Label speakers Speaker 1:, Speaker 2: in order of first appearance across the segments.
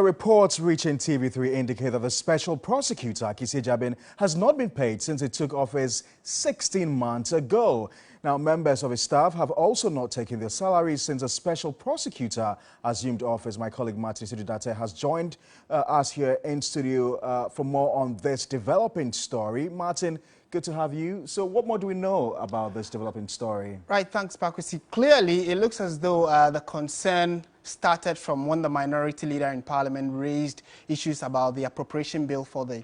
Speaker 1: Reports reaching TV3 indicate that the Special Prosecutor Kissi Agyabeng has not been paid since he took office 16 months ago. Now, members of his staff have also not taken their salaries since the Special Prosecutor assumed office. My colleague Martin Sidudate has joined us here in studio for more on this developing story. Martin, good to have you. So what more do we know about this developing story?
Speaker 2: Right, thanks, Pakwesi. Clearly, it looks as though the concern started from when the minority leader in Parliament raised issues about the appropriation bill for the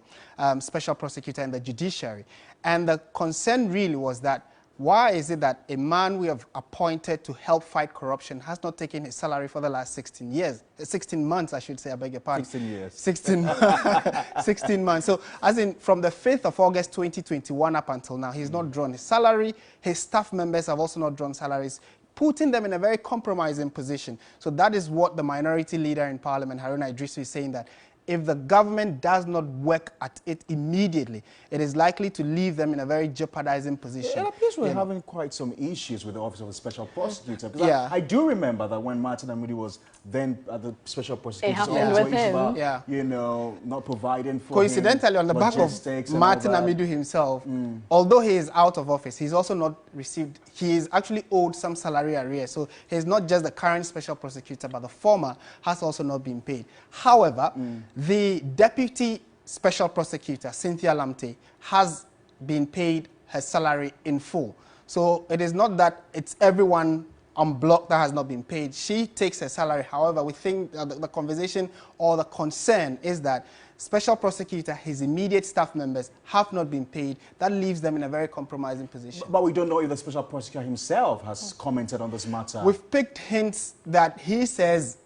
Speaker 2: Special Prosecutor and the judiciary. And the concern really was that why is it that a man we have appointed to help fight corruption has not taken his salary for the last 16 months, I should say, I beg your pardon.
Speaker 1: 16 years.
Speaker 2: 16 months. So, as in, from the 5th of August 2021 up until now, he's not drawn his salary. His staff members have also not drawn salaries, putting them in a very compromising position. So that is what the minority leader in Parliament, Haruna Idrisu, is saying, that if the government does not work at it immediately, it is likely to leave them in a very jeopardizing position.
Speaker 1: It appears we're having quite some issues with the Office of the Special Prosecutor. Because I do remember that when Martin Amidi was then at the Special Prosecutor's office,
Speaker 3: with him.
Speaker 1: about, you know, not providing for
Speaker 2: coincidentally, on the back of Martin Amidi himself, although he is out of office, he's also not received, he is actually owed some salary arrears. So he's not just the current Special Prosecutor, but the former has also not been paid. However, the Deputy Special Prosecutor, Cynthia Lamte, has been paid her salary in full. So it is not that it's everyone on block that has not been paid. She takes her salary. However, we think the conversation or the concern is that Special Prosecutor, his immediate staff members, have not been paid. That leaves them in a very compromising position.
Speaker 1: But we don't know if the Special Prosecutor himself has commented on this matter.
Speaker 2: We've picked hints that he says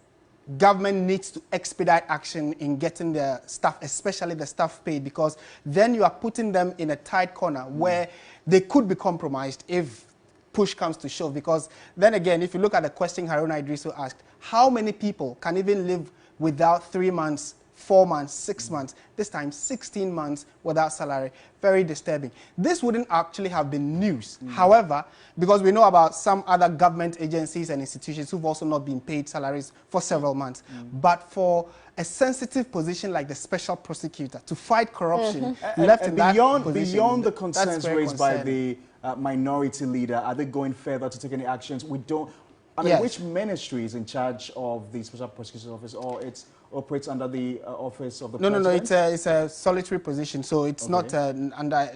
Speaker 2: government needs to expedite action in getting the staff, especially the staff, paid, because then you are putting them in a tight corner where they could be compromised if push comes to shove. Because then again, if you look at the question Haruna Idrisu asked, how many people can even live without 3 months, 4 months, 6 months, this time 16 months without salary? Very disturbing. This wouldn't actually have been news. However, because we know about some other government agencies and institutions who've also not been paid salaries for several months. But for a sensitive position like the Special Prosecutor to fight corruption, left in that position,
Speaker 1: beyond the concerns raised by the minority leader, are they going further to take any actions? We don't. I mean, which ministry is in charge of the Special Prosecutor's Office, or it operates under the Office of the President?
Speaker 2: No, it's a solitary position, so it's not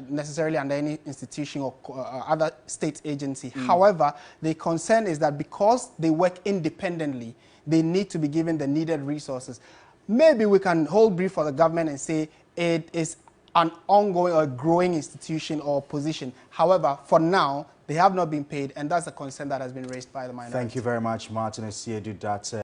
Speaker 2: necessarily under any institution or other state agency. However, the concern is that because they work independently, they need to be given the needed resources. Maybe we can hold brief for the government and say it is an ongoing or growing institution or position. However, for now, they have not been paid, and that's a concern that has been raised by the minority.
Speaker 1: Thank you very much, Martin Sidudate.